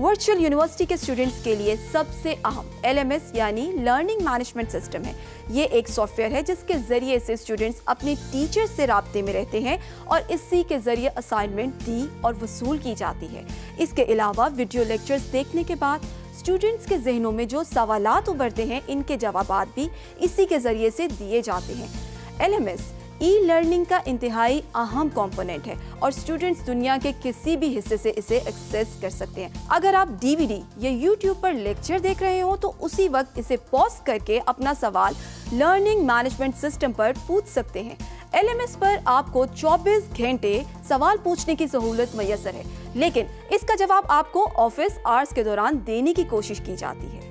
Virtual university के students के लिए सबसे अहम LMS यानी लर्निंग मैनेजमेंट सिस्टम है। ये एक सॉफ्टवेयर है जिसके जरिए से स्टूडेंट्स अपने टीचर से राब्ते में रहते हैं और इसी के जरिए असाइनमेंट दी और वसूल की जाती है। इसके अलावा वीडियो लेक्चर्स देखने के बाद स्टूडेंट्स के जहनों में जो सवालात उभरते हैं, इनके जवाबात भी इसी के जरिए से दिए जाते हैं। LMS ई-लर्निंग का इंतहाई अहम कंपोनेंट है और स्टूडेंट्स दुनिया के किसी भी हिस्से से इसे एक्सेस कर सकते हैं। अगर आप DVD या YouTube पर लेक्चर देख रहे हो तो उसी वक्त इसे पॉज करके अपना सवाल लर्निंग मैनेजमेंट सिस्टम पर पूछ सकते हैं। LMS पर आपको 24 घंटे सवाल पूछने की सहूलत मैसर है, लेकिन इसका जवाब आपको ऑफिस आवर्स के दौरान देने की कोशिश की जाती है।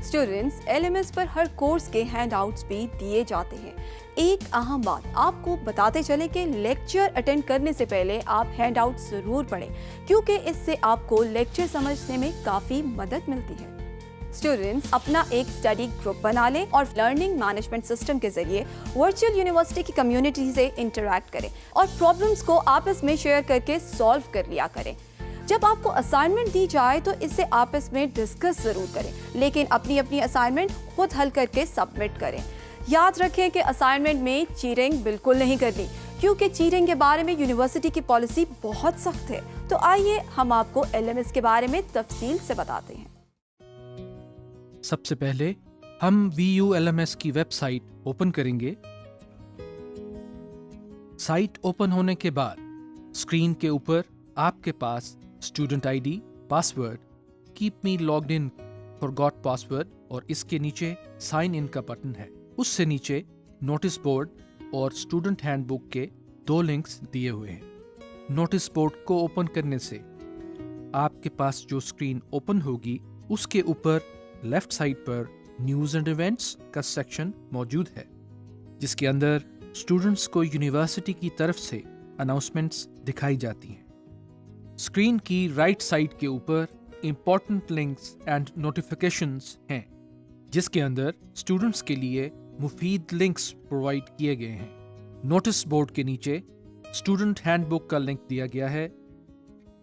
स्टूडेंट्स LMS पर हर कोर्स के हैंडआउट्स भी दिए जाते हैं। एक अहम बात आपको बताते चले कि लेक्चर अटेंड करने से पहले आप हैंडआउट जरूर पढ़ें, क्योंकि इससे आपको लेक्चर समझने में काफ़ी मदद मिलती है। स्टूडेंट्स अपना एक स्टडी ग्रुप बना लें और लर्निंग मैनेजमेंट सिस्टम के जरिए वर्चुअल यूनिवर्सिटी की कम्युनिटी से इंटरैक्ट करें और प्रॉब्लम्स को आपस में शेयर करके सॉल्व कर लिया करें। जब आपको असाइनमेंट दी जाए तो इसे आपस में डिस्कस जरूर करें, लेकिन अपनी अपनी असाइनमेंट खुद हल करके सबमिट करें। याद रखें कि असाइनमेंट में चीटिंग बिल्कुल नहीं करनी, क्योंकि चीटिंग के बारे में यूनिवर्सिटी की पॉलिसी बहुत सख्त है। तो आइए हम आपको LMS के बारे में तफसील से बताते हैं। सबसे पहले हम VU LMS की वेबसाइट ओपन करेंगे। साइट ओपन होने के बाद स्क्रीन के ऊपर आपके पास student ID, password, keep me logged in, forgot password और इसके नीचे साइन इन का बटन है। उससे नीचे नोटिस बोर्ड और स्टूडेंट हैंडबुक के 2 लिंक्स दिए हुए हैं। नोटिस बोर्ड को ओपन करने से आपके पास जो स्क्रीन ओपन होगी उसके ऊपर लेफ्ट साइड पर न्यूज़ एंड इवेंट्स का सेक्शन मौजूद है, जिसके अंदर स्टूडेंट्स को यूनिवर्सिटी की तरफ से अनाउंसमेंट्स दिखाई जाती हैं। स्क्रीन की राइट साइड के ऊपर इंपॉर्टेंट लिंक्स एंड नोटिफिकेशंस हैं, जिसके अंदर स्टूडेंट्स के लिए मुफीद लिंक्स प्रोवाइड किए गए हैं। नोटिस बोर्ड के नीचे स्टूडेंट हैंडबुक का लिंक दिया गया है,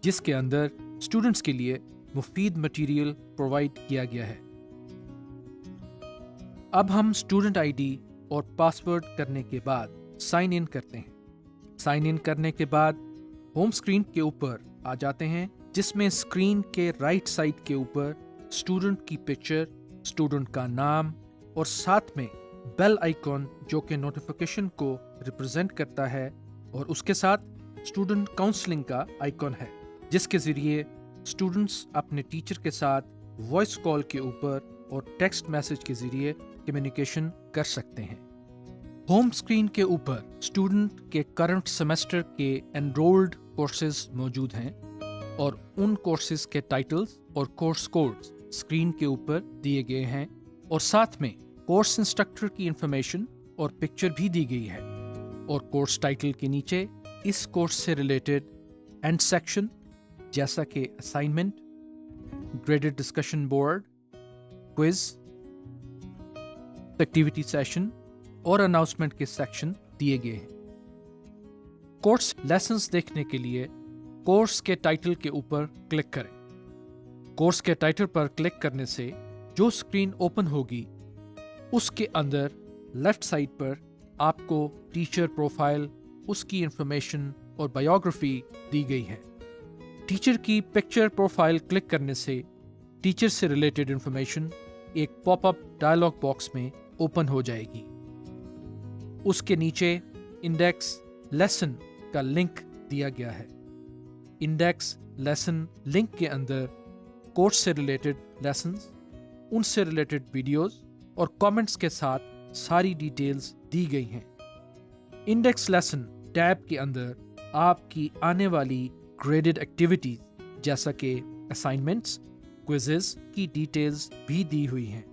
जिसके अंदर स्टूडेंट्स के लिए मुफीद मटेरियल प्रोवाइड किया गया है। अब हम स्टूडेंट ID और पासवर्ड करने के बाद साइन इन करते हैं। साइन इन करने के बाद होम स्क्रीन के ऊपर आ जाते हैं, जिसमें स्क्रीन के राइट साइड के ऊपर स्टूडेंट की पिक्चर, स्टूडेंट का नाम और साथ में बेल आइकॉन जो कि नोटिफिकेशन को रिप्रेजेंट करता है, और उसके साथ स्टूडेंट काउंसलिंग का आइकॉन है, जिसके जरिए स्टूडेंट्स अपने टीचर के साथ वॉइस कॉल के ऊपर और टेक्स्ट मैसेज के जरिए कम्युनिकेशन कर सकते हैं। होम स्क्रीन के ऊपर स्टूडेंट के करंट सेमेस्टर के एनरोल्ड कोर्सेज मौजूद हैं और उन कोर्सेज के टाइटल्स और कोर्स कोड्स स्क्रीन के ऊपर दिए गए हैं, और साथ में कोर्स इंस्ट्रक्टर की इंफॉर्मेशन और पिक्चर भी दी गई है। और कोर्स टाइटल के नीचे इस कोर्स से रिलेटेड एंड सेक्शन जैसा कि assignment, graded discussion board, quiz, activity session और अनाउंसमेंट के सेक्शन दिए गए हैं। कोर्स लेसन्स देखने के लिए कोर्स के टाइटल के ऊपर क्लिक करें। कोर्स के टाइटल पर क्लिक करने से जो स्क्रीन ओपन होगी उसके अंदर लेफ्ट साइड पर आपको टीचर प्रोफाइल, उसकी इंफॉर्मेशन और बायोग्राफी दी गई है। टीचर की पिक्चर प्रोफाइल क्लिक करने से टीचर से रिलेटेड इंफॉर्मेशन एक पॉपअप डायलॉग बॉक्स में ओपन हो जाएगी। उसके नीचे इंडेक्स लेसन का लिंक दिया गया है। इंडेक्स लेसन लिंक के अंदर कोर्स से रिलेटेड लेसन्स, उनसे रिलेटेड वीडियोस और कमेंट्स के साथ सारी डिटेल्स दी गई हैं। इंडेक्स लेसन टैब के अंदर आपकी आने वाली ग्रेडेड एक्टिविटीज जैसा कि असाइनमेंट्स, क्विजेस की डिटेल्स भी दी हुई हैं।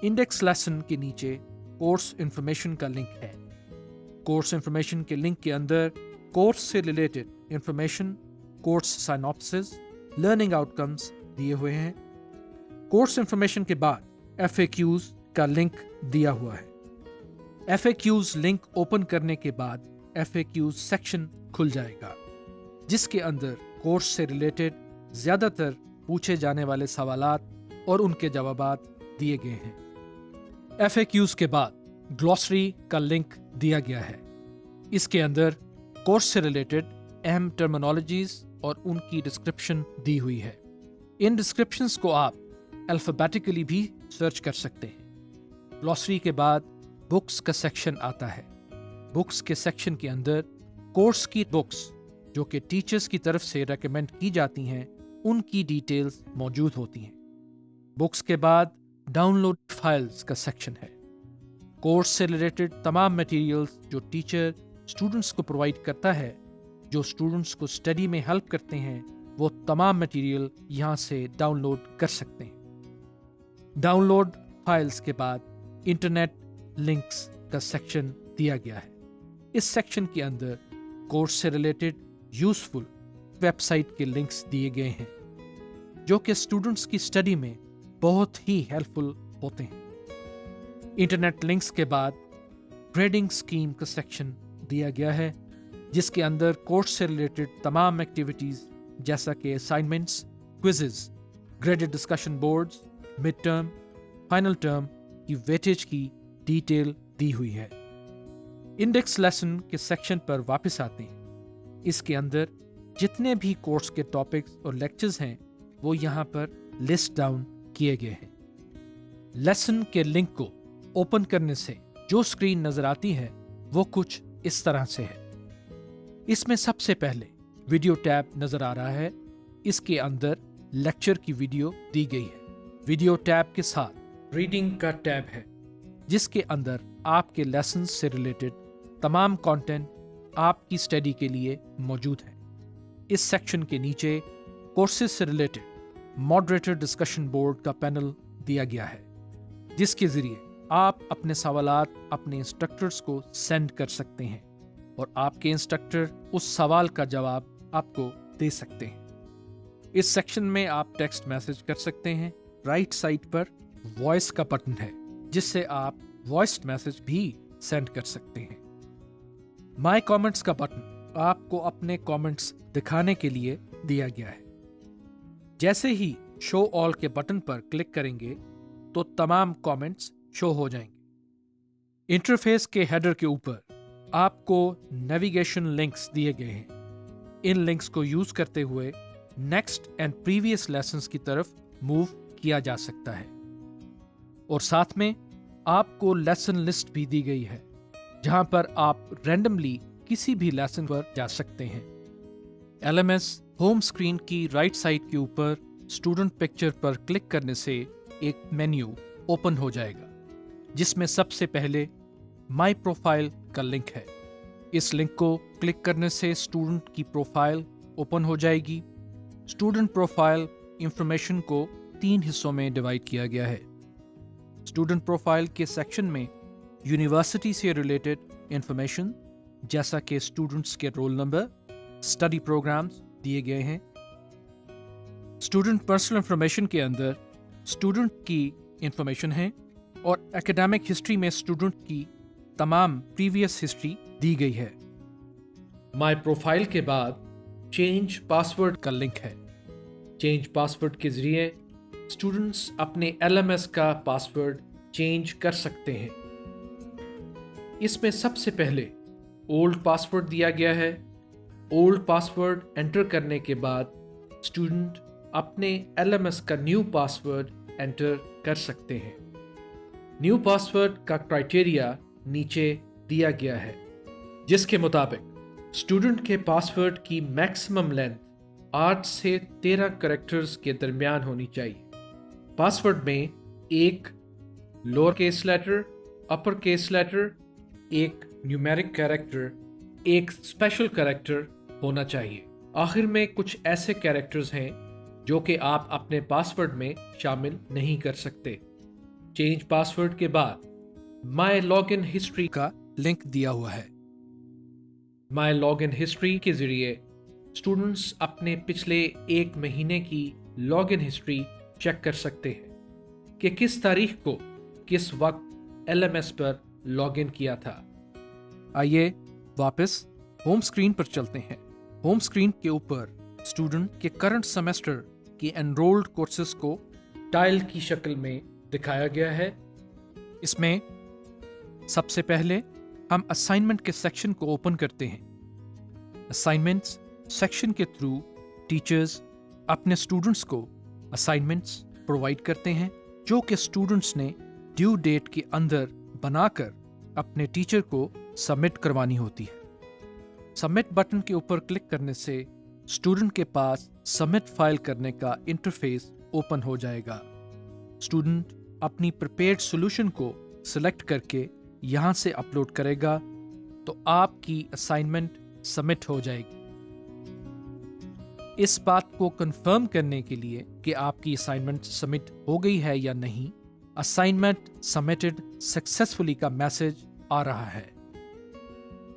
इंडेक्स लेसन के नीचे कोर्स इंफॉर्मेशन का लिंक है। कोर्स इंफॉर्मेशन के लिंक के अंदर कोर्स से related information, course synopsis, learning outcomes दिए हुए हैं। कोर्स इंफॉर्मेशन के बाद FAQs का लिंक दिया हुआ है। FAQs लिंक ओपन करने के बाद FAQs सेक्शन खुल जाएगा, जिसके अंदर कोर्स से रिलेटेड ज़्यादातर पूछे जाने वाले सवालात और उनके जवाबात दिए गए हैं। FAQs के बाद ग्लॉसरी का लिंक दिया गया है। इसके अंदर कोर्स से रिलेटेड अहम टर्मिनोलॉजीज और उनकी डिस्क्रिप्शन दी हुई है। इन डिस्क्रिप्शंस को आप अल्फ़ाबेटिकली भी सर्च कर सकते हैं। ग्लॉसरी के बाद बुक्स का सेक्शन आता है। बुक्स के सेक्शन के अंदर कोर्स की बुक्स जो कि टीचर्स की तरफ से रेकमेंड की जाती हैं उनकी डिटेल्स मौजूद होती हैं। बुक्स के बाद डाउनलोड फाइल्स का सेक्शन है। कोर्स से रिलेटेड तमाम मटेरियल्स जो टीचर स्टूडेंट्स को प्रोवाइड करता है, जो स्टूडेंट्स को स्टडी में हेल्प करते हैं, वो तमाम मटेरियल यहाँ से डाउनलोड कर सकते हैं। डाउनलोड फाइल्स के बाद इंटरनेट लिंक्स का सेक्शन दिया गया है। इस सेक्शन के अंदर कोर्स से रिलेटेड यूजफुल वेबसाइट के लिंक्स दिए गए हैं जो कि स्टूडेंट्स की स्टडी में बहुत ही हेल्पफुल होते हैं। इंटरनेट लिंक्स के बाद ग्रेडिंग स्कीम का सेक्शन दिया गया है जिसके अंदर कोर्स से रिलेटेड तमाम एक्टिविटीज़ जैसा कि assignments, quizzes, graded discussion boards, mid term, final term की वेटेज की डिटेल दी हुई है। इंडेक्स लेसन के सेक्शन पर वापस आते हैं। इसके अंदर जितने भी कोर्स के टॉपिक्स और लेक्चर्स हैं वो यहाँ पर लिस्ट डाउन किए गए हैं। लेसन के लिंक को ओपन करने से जो स्क्रीन नजर आती है वो कुछ इस तरह से है। इसमें सबसे पहले वीडियो टैब नजर आ रहा है। इसके अंदर लेक्चर की वीडियो दी गई है। वीडियो टैब के साथ रीडिंग का टैब है जिसके अंदर आपके लेसन से रिलेटेड तमाम कंटेंट आपकी स्टडी के लिए मौजूद है। इस सेक्शन के नीचे कोर्सेज से रिलेटेड मॉडरेटर डिस्कशन बोर्ड का पैनल दिया गया है जिसके जरिए आप अपने सवालात अपने इंस्ट्रक्टर्स को सेंड कर सकते हैं और आपके इंस्ट्रक्टर उस सवाल का जवाब आपको दे सकते हैं। इस सेक्शन में आप टेक्स्ट मैसेज कर सकते हैं। राइट साइड पर वॉइस का बटन है जिससे आप वॉइस मैसेज भी सेंड कर सकते हैं। माय कमेंट्स का बटन आपको अपने कमेंट्स दिखाने के लिए दिया गया है। जैसे ही शो ऑल के बटन पर क्लिक करेंगे तो तमाम कमेंट्स शो हो जाएंगे। इंटरफेस के हेडर के ऊपर आपको नेविगेशन लिंक्स दिए गए हैं। इन लिंक्स को यूज करते हुए नेक्स्ट एंड प्रीवियस लेसन्स की तरफ मूव किया जा सकता है और साथ में आपको लेसन लिस्ट भी दी गई है जहां पर आप रैंडमली किसी भी लेसन पर जा सकते हैं। LMS होम स्क्रीन की राइट साइड के ऊपर स्टूडेंट पिक्चर पर क्लिक करने से एक मेन्यू ओपन हो जाएगा जिसमें सबसे पहले माय प्रोफाइल का लिंक है। इस लिंक को क्लिक करने से स्टूडेंट की प्रोफाइल ओपन हो जाएगी। स्टूडेंट प्रोफाइल इंफॉर्मेशन को 3 हिस्सों में डिवाइड किया गया है। स्टूडेंट प्रोफाइल के सेक्शन में यूनिवर्सिटी से रिलेटेड इंफॉर्मेशन जैसा कि स्टूडेंट्स के रोल नंबर, स्टडी प्रोग्राम्स दिए गए हैं। स्टूडेंट पर्सनल इंफॉर्मेशन के अंदर स्टूडेंट की इंफॉर्मेशन है और एकेडमिक हिस्ट्री में स्टूडेंट की तमाम प्रीवियस हिस्ट्री दी गई है। माय प्रोफाइल के बाद चेंज पासवर्ड का लिंक है। चेंज पासवर्ड के जरिए स्टूडेंट्स अपने LMS का पासवर्ड चेंज कर सकते हैं। इसमें सबसे पहले ओल्ड पासवर्ड दिया गया है। ओल्ड पासवर्ड एंटर करने के बाद स्टूडेंट अपने LMS का न्यू पासवर्ड एंटर कर सकते हैं। न्यू पासवर्ड का क्राइटेरिया नीचे दिया गया है जिसके मुताबिक स्टूडेंट के पासवर्ड की मैक्सिमम लेंथ 8 से 13 कैरेक्टर्स के दरमियान होनी चाहिए। पासवर्ड में एक lower case letter, upper case letter, एक न्यूमेरिक कैरेक्टर, एक स्पेशल कैरेक्टर होना चाहिए। आखिर में कुछ ऐसे कैरेक्टर्स हैं जो कि आप अपने पासवर्ड में शामिल नहीं कर सकते। चेंज पासवर्ड के बाद माय लॉगिन हिस्ट्री का लिंक दिया हुआ है। माय लॉगिन हिस्ट्री के जरिए स्टूडेंट्स अपने पिछले 1 महीने की लॉगिन हिस्ट्री चेक कर सकते हैं कि किस तारीख को किस वक्त LMS पर लॉगिन किया था। आइए वापस होम स्क्रीन पर चलते हैं। होम स्क्रीन के ऊपर स्टूडेंट के करंट सेमेस्टर के एनरोल्ड कोर्सेज को टाइल की शक्ल में दिखाया गया है। इसमें सबसे पहले हम असाइनमेंट के सेक्शन को ओपन करते हैं। असाइनमेंट्स सेक्शन के थ्रू टीचर्स अपने स्टूडेंट्स को असाइनमेंट्स प्रोवाइड करते हैं जो कि स्टूडेंट्स ने ड्यू डेट के अंदर बनाकर अपने टीचर को सबमिट करवानी होती है। सबमिट बटन के ऊपर क्लिक करने से स्टूडेंट के पास सबमिट फाइल करने का इंटरफेस ओपन हो जाएगा। स्टूडेंट अपनी प्रिपेयर्ड सॉल्यूशन को सिलेक्ट करके यहाँ से अपलोड करेगा तो आपकी असाइनमेंट सबमिट हो जाएगी। इस बात को कंफर्म करने के लिए कि आपकी असाइनमेंट सबमिट हो गई है या नहीं, असाइनमेंट सबमिटेड सक्सेसफुली का मैसेज आ रहा है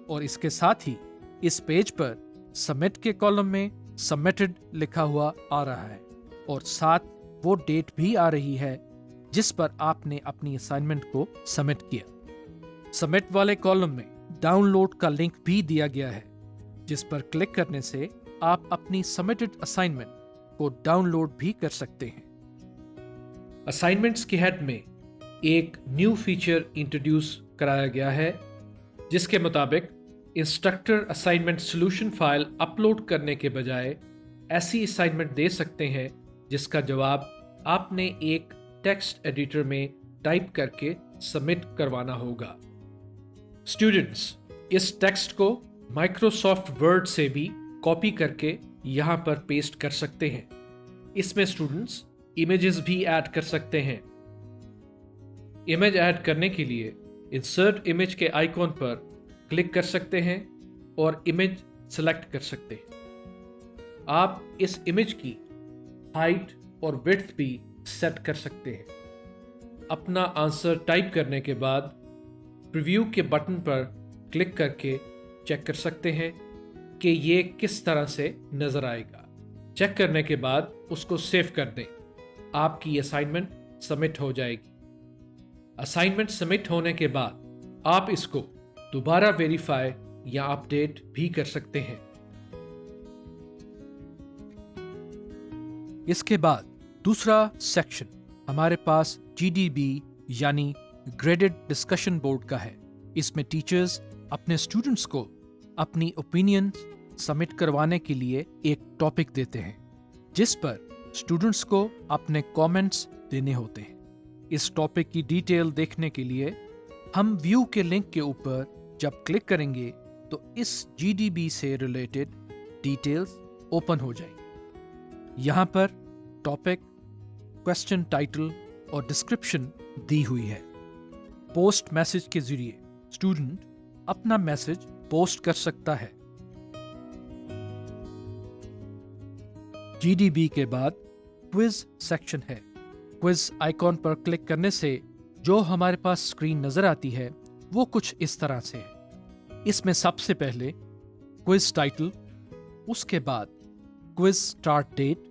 और इसके साथ ही इस पेज पर सबमिट के कॉलम में सबमिटेड लिखा हुआ आ रहा है और साथ वो डेट भी आ रही है जिस पर आपने अपनी असाइनमेंट को सबमिट किया। सबमिट वाले कॉलम में डाउनलोड का लिंक भी दिया गया है जिस पर क्लिक करने से आप अपनी सबमिटेड असाइनमेंट को डाउनलोड भी कर सकते हैं। असाइनमेंट्स के हेड में एक न्यू फीचर इंट्रोड्यूस कराया गया है जिसके मुताबिक instructor assignment solution file upload करने के बजाय ऐसी असाइनमेंट दे सकते हैं जिसका जवाब आपने एक टेक्स्ट एडिटर में टाइप करके सबमिट करवाना होगा। स्टूडेंट्स इस टेक्स्ट को माइक्रोसॉफ्ट वर्ड से भी कॉपी करके यहाँ पर पेस्ट कर सकते हैं। इसमें स्टूडेंट्स इमेजेस भी ऐड कर सकते हैं। इमेज ऐड करने के लिए इंसर्ट इमेज के आइकॉन पर क्लिक कर सकते हैं और इमेज सेलेक्ट कर सकते हैं। आप इस इमेज की हाइट और विड्थ भी सेट कर सकते हैं। अपना आंसर टाइप करने के बाद प्रीव्यू के बटन पर क्लिक करके चेक कर सकते हैं कि ये किस तरह से नजर आएगा। चेक करने के बाद उसको सेव कर दें। आपकी असाइनमेंट सबमिट हो जाएगी। असाइनमेंट सबमिट होने के बाद आप इसको दोबारा वेरीफाई या अपडेट भी कर सकते हैं। इसके बाद दूसरा सेक्शन हमारे पास GDB यानी ग्रेडेड डिस्कशन बोर्ड का है। इसमें टीचर्स अपने स्टूडेंट्स को अपनी ओपिनियन सबमिट करवाने के लिए एक टॉपिक देते हैं जिस पर स्टूडेंट्स को अपने कमेंट्स देने होते हैं। इस टॉपिक की डिटेल देखने के लिए हम व्यू के लिंक के ऊपर जब क्लिक करेंगे तो इस GDB से रिलेटेड डिटेल्स ओपन हो जाएंगी। यहाँ पर टॉपिक, क्वेश्चन टाइटल और डिस्क्रिप्शन दी हुई है। पोस्ट मैसेज के जरिए स्टूडेंट अपना मैसेज पोस्ट कर सकता है। GDB के बाद क्विज सेक्शन है। क्विज आइकॉन पर क्लिक करने से जो हमारे पास स्क्रीन नजर आती है वो कुछ इस तरह से है। इसमें सबसे पहले क्विज टाइटल, उसके बाद क्विज स्टार्ट डेट,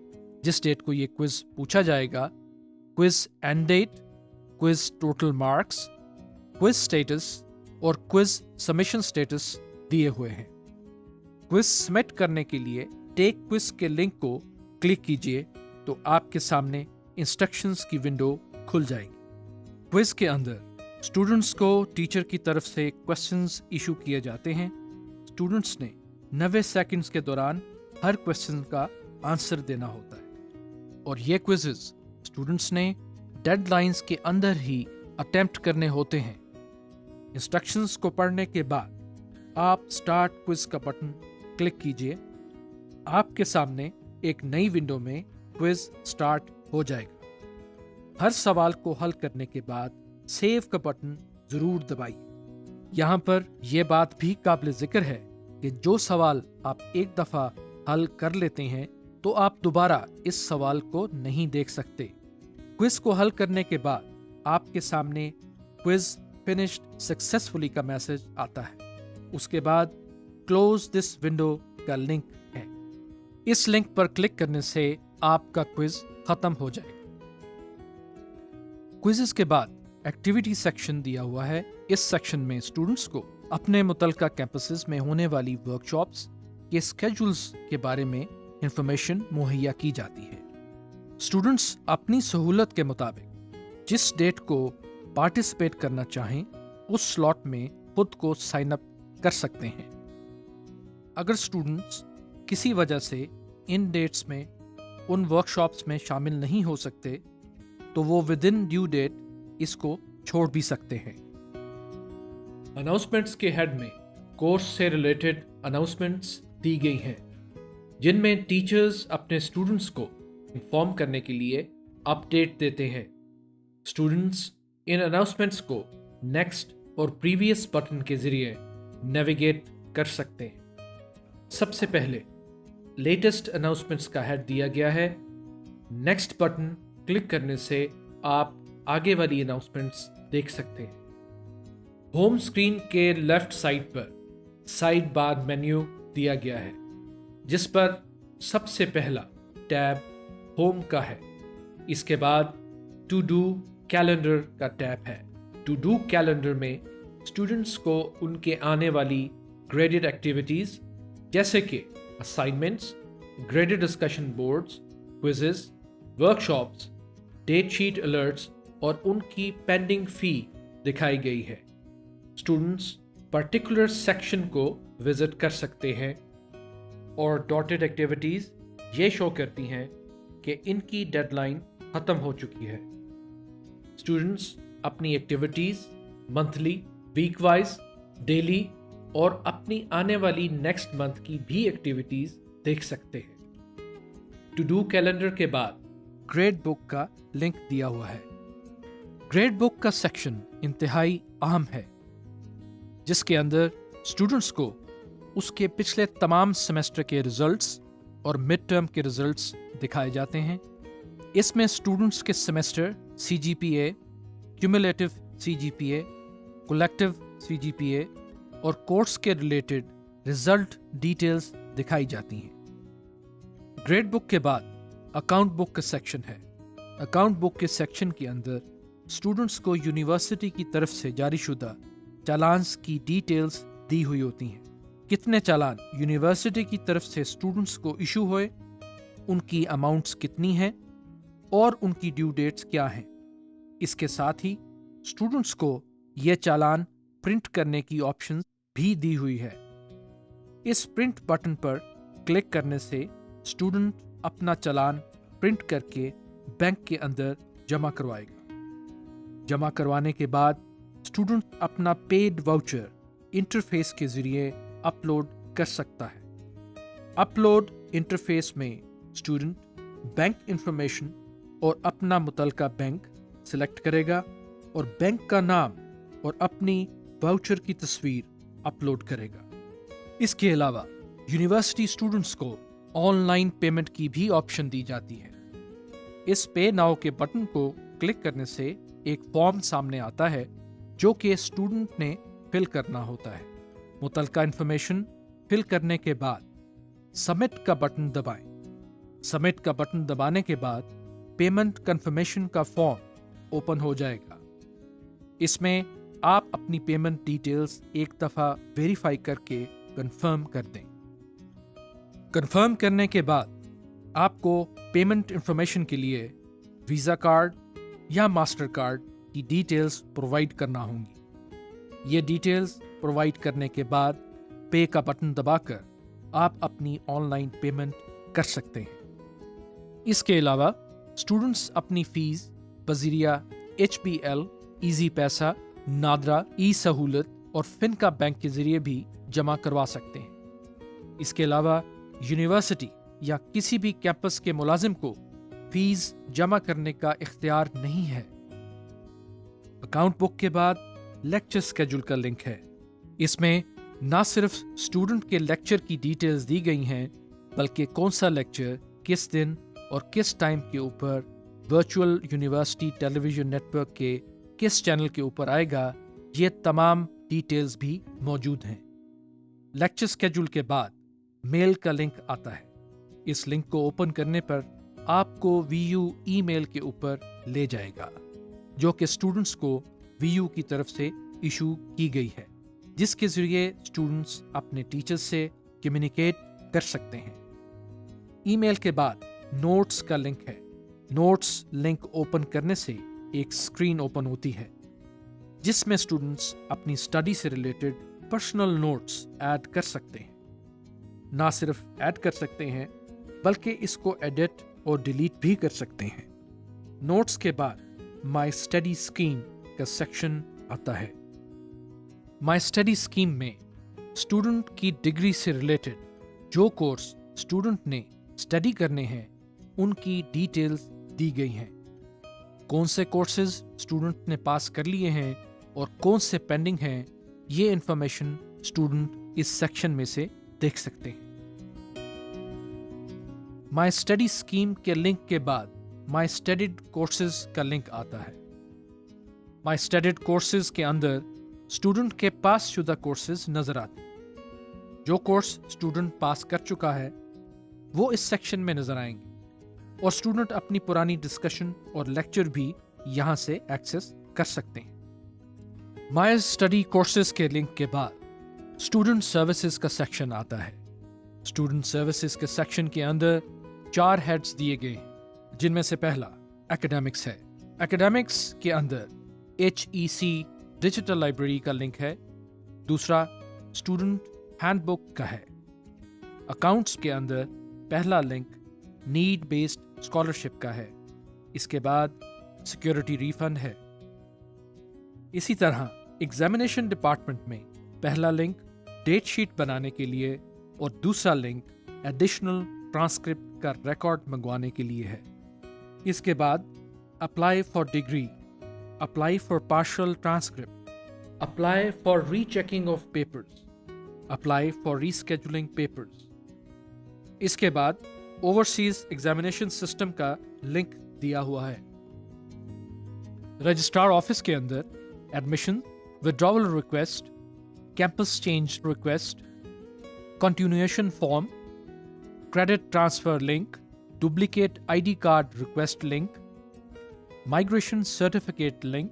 जिस डेट को ये क्विज पूछा जाएगा, quiz end date, quiz total marks, quiz status और क्विज सबमिशन स्टेटस दिए हुए हैं। क्विज सबमिट करने के लिए टेक क्विज के लिंक को क्लिक कीजिए तो आपके सामने इंस्ट्रक्शंस की विंडो खुल जाएगी। क्विज के अंदर स्टूडेंट्स को टीचर की तरफ से क्वेश्चंस इशू किए जाते हैं। स्टूडेंट्स ने 90 सेकंड्स के दौरान हर क्वेश्चन का आंसर देना होता है और ये क्विजेस स्टूडेंट्स ने डेडलाइंस के अंदर ही अटेम्प्ट करने होते हैं। इंस्ट्रक्शंस को पढ़ने के बाद आप स्टार्ट क्विज का बटन क्लिक कीजिए। आपके सामने एक नई विंडो में क्विज स्टार्ट हो जाएगा। हर सवाल को हल करने के बाद सेव का बटन जरूर दबाइए। यहाँ पर यह बात भी काबिल जिक्र है कि जो सवाल आप एक दफा हल कर लेते हैं तो आप दोबारा इस सवाल को नहीं देख सकते। क्विज को हल करने के बाद आपके सामने क्विज फिनिश्ड सक्सेसफुली का मैसेज आता है। उसके बाद क्लोज दिस विंडो का लिंक है। इस लिंक पर क्लिक करने से आपका क्विज खत्म हो जाएगा। क्विज़ेस के बाद एक्टिविटी सेक्शन दिया हुआ है। इस सेक्शन में स्टूडेंट्स को अपने मुतलका कैंपसेस में होने वाली वर्कशॉप्स के स्केड्यूल्स के बारे में इंफॉर्मेशन मुहैया की जाती है। स्टूडेंट्स अपनी सहूलत के मुताबिक जिस डेट को पार्टिसिपेट करना चाहें उस स्लॉट में खुद को साइन अप कर सकते हैं। अगर स्टूडेंट्स किसी वजह से इन डेट्स में उन वर्कशॉप्स में शामिल नहीं हो सकते तो वो विद इन ड्यू डेट इसको छोड़ भी सकते हैं। अनाउंसमेंट्स के हेड में कोर्स से रिलेटेड अनाउंसमेंट्स दी गई हैं जिनमें टीचर्स अपने स्टूडेंट्स को इन्फॉर्म करने के लिए अपडेट देते हैं। स्टूडेंट्स इन अनाउंसमेंट्स को नेक्स्ट और प्रीवियस बटन के जरिए नेविगेट कर सकते हैं। सबसे पहले लेटेस्ट अनाउंसमेंट्स का हेड दिया गया है। नेक्स्ट बटन क्लिक करने से आप आगे वाली अनाउंसमेंट्स देख सकते हैं। होम स्क्रीन के लेफ्ट साइड पर साइड बार मेन्यू दिया गया है जिस पर सबसे पहला टैब होम का है। इसके बाद टू डू कैलेंडर का टैब है। टू डू कैलेंडर में स्टूडेंट्स को उनके आने वाली ग्रेडेड एक्टिविटीज जैसे कि assignments, graded discussion boards, quizzes, workshops, date sheet alerts और उनकी पेंडिंग फी दिखाई गई है। स्टूडेंट्स पर्टिकुलर सेक्शन को विजिट कर सकते हैं और डॉटेड एक्टिविटीज ये शो करती हैं कि इनकी डेडलाइन खत्म हो चुकी है। स्टूडेंट्स अपनी activities monthly, week wise, daily और अपनी आने वाली नेक्स्ट मंथ की भी एक्टिविटीज देख सकते हैं। टू डू कैलेंडर के बाद ग्रेड बुक का लिंक दिया हुआ है। ग्रेड बुक का सेक्शन इंतहाई अहम है जिसके अंदर स्टूडेंट्स को उसके पिछले तमाम सेमेस्टर के रिजल्ट्स और मिड टर्म के रिजल्ट्स दिखाए जाते हैं। इसमें स्टूडेंट्स के semester CGPA, cumulative CGPA, collective CGPA और कोर्स के रिलेटेड रिजल्ट डिटेल्स दिखाई जाती हैं। ग्रेड बुक के बाद अकाउंट बुक का सेक्शन है। अकाउंट बुक के सेक्शन के अंदर स्टूडेंट्स को यूनिवर्सिटी की तरफ से जारी शुदा चालान्स की डिटेल्स दी हुई होती हैं। कितने चालान यूनिवर्सिटी की तरफ से स्टूडेंट्स को इशू हुए, उनकी अमाउंट्स कितनी हैं और उनकी ड्यू डेट्स क्या हैं। इसके साथ ही स्टूडेंट्स को ये चालान प्रिंट करने की ऑप्शन भी दी हुई है। इस प्रिंट बटन पर क्लिक करने से स्टूडेंट अपना चालान प्रिंट करके बैंक के अंदर जमा करवाएगा। जमा करवाने के बाद स्टूडेंट अपना पेड वाउचर इंटरफेस के जरिए अपलोड कर सकता है। अपलोड इंटरफेस में स्टूडेंट बैंक इंफॉर्मेशन और अपना मुतलका बैंक सिलेक्ट करेगा और बैंक का नाम और अपनी वाउचर की तस्वीर अपलोड करेगा। इसके अलावा यूनिवर्सिटी स्टूडेंट्स को ऑनलाइन पेमेंट की भी ऑप्शन दी जाती है। इस पे नाउ के बटन को क्लिक करने से एक फॉर्म सामने आता है जो कि स्टूडेंट ने फिल करना होता है। मुतलका इंफॉर्मेशन फिल करने के बाद सबमिट का बटन दबाएं। सबमिट का बटन दबाने के बाद पेमेंट कंफर्मेशन का फॉर्म ओपन हो जाएगा। इसमें आप अपनी पेमेंट डिटेल्स एक दफ़ा वेरीफाई करके कंफर्म कर दें। कंफर्म करने के बाद आपको पेमेंट इंफॉर्मेशन के लिए वीज़ा कार्ड या मास्टर कार्ड की डिटेल्स प्रोवाइड करना होंगी। ये डिटेल्स प्रोवाइड करने के बाद पे का बटन दबाकर आप अपनी ऑनलाइन पेमेंट कर सकते हैं। इसके अलावा स्टूडेंट्स अपनी फीस बज़रिया HBL, ईजी पैसा, नादरा, ई सहूलत और फिनका बैंक के जरिए भी जमा करवा सकते हैं। इसके अलावा यूनिवर्सिटी या किसी भी कैंपस के मुलाजिम को फीस जमा करने का इख्तियार नहीं है। अकाउंट बुक के बाद लेक्चर स्केड्यूल का लिंक है। इसमें ना सिर्फ स्टूडेंट के लेक्चर की डिटेल्स दी गई हैं बल्कि कौन सा लेक्चर किस दिन और किस टाइम के ऊपर वर्चुअल यूनिवर्सिटी टेलीविजन नेटवर्क के किस चैनल के ऊपर आएगा, ये तमाम डिटेल्स भी मौजूद हैं। लेक्चर स्केड्यूल के बाद मेल का लिंक आता है। इस लिंक को ओपन करने पर आपको VU ईमेल के ऊपर ले जाएगा जो कि स्टूडेंट्स को VU की तरफ से इशू की गई है, जिसके जरिए स्टूडेंट्स अपने टीचर्स से कम्युनिकेट कर सकते हैं। ई मेल के बाद नोट्स का लिंक है। नोट्स लिंक ओपन करने से एक स्क्रीन ओपन होती है जिसमें स्टूडेंट्स अपनी स्टडी से रिलेटेड पर्सनल नोट्स ऐड कर सकते हैं। ना सिर्फ ऐड कर सकते हैं बल्कि इसको एडिट और डिलीट भी कर सकते हैं। नोट्स के बाद माई स्टडी स्कीम का सेक्शन आता है। माई स्टडी स्कीम में स्टूडेंट की डिग्री से रिलेटेड जो कोर्स स्टूडेंट ने स्टडी करने हैं उनकी डिटेल्स दी गई हैं। कौन से कोर्सेज स्टूडेंट ने पास कर लिए हैं और कौन से पेंडिंग हैं, ये इंफॉर्मेशन स्टूडेंट इस सेक्शन में से देख सकते हैं। माई स्टडी स्कीम के लिंक के बाद माई स्टडीड कोर्सेज का लिंक आता है। माई स्टडीड कोर्सेज के अंदर स्टूडेंट के पास शुदा कोर्सेज नजर आते हैं। जो कोर्स स्टूडेंट पास कर चुका है वो इस सेक्शन में नजर आएंगे और स्टूडेंट अपनी पुरानी डिस्कशन और लेक्चर भी यहां से एक्सेस कर सकते हैं। माई स्टडी कोर्सेज के लिंक के बाद स्टूडेंट सर्विसेज का सेक्शन आता है। स्टूडेंट सर्विसेज के सेक्शन के अंदर 4 हेड्स दिए गए हैं जिनमें से पहला एकेडमिक्स है। एकेडमिक्स के अंदर HEC डिजिटल लाइब्रेरी का लिंक है। दूसरा स्टूडेंट हैंडबुक का है। अकाउंट्स के अंदर पहला लिंक नीड बेस्ड स्कॉलरशिप का है। इसके बाद सिक्योरिटी रिफंड है। इसी तरह एग्जामिनेशन डिपार्टमेंट में पहला लिंक डेट शीट बनाने के लिए और दूसरा लिंक एडिशनल ट्रांसक्रिप्ट का रिकॉर्ड मंगवाने के लिए है। इसके बाद apply for degree, apply for partial transcript, apply for rechecking of papers, apply for rescheduling papers. इसके बाद ओवरसीज एग्जामिनेशन सिस्टम का लिंक दिया हुआ है। रजिस्ट्रार ऑफिस के अंदर admission, withdrawal request, campus change request, continuation form, credit transfer link, duplicate ID card request link, migration certificate link,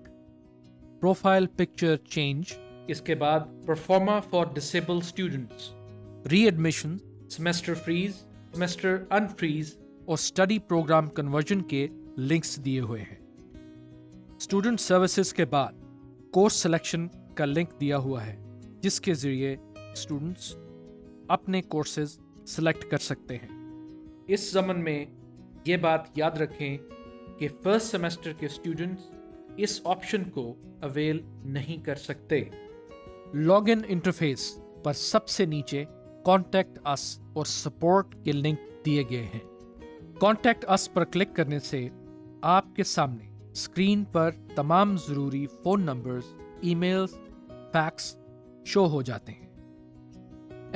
profile picture change. इसके बाद pro forma for disabled students, readmission, semester freeze, semester unfreeze और study program conversion के links दिए हुए हैं। Student services के बाद course selection का लिंक दिया हुआ है जिसके जरिए स्टूडेंट्स अपने कोर्सेज सिलेक्ट कर सकते हैं। इस ज़मन में ये बात याद रखें कि फर्स्ट सेमेस्टर के स्टूडेंट्स इस ऑप्शन को अवेल नहीं कर सकते। लॉगिन इंटरफेस पर सबसे नीचे कॉन्टैक्ट अस और सपोर्ट के लिंक दिए गए हैं। कॉन्टैक्ट अस पर क्लिक करने से आपके सामने स्क्रीन पर तमाम ज़रूरी phone numbers, emails, fax show हो जाते हैं।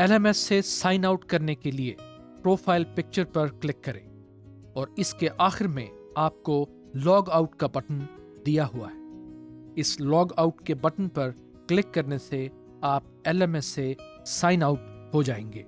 LMS से साइन आउट करने के लिए प्रोफाइल पिक्चर पर क्लिक करें और इसके आखिर में आपको लॉग आउट का बटन दिया हुआ है। इस लॉग आउट के बटन पर क्लिक करने से आप LMS से साइन आउट हो जाएंगे।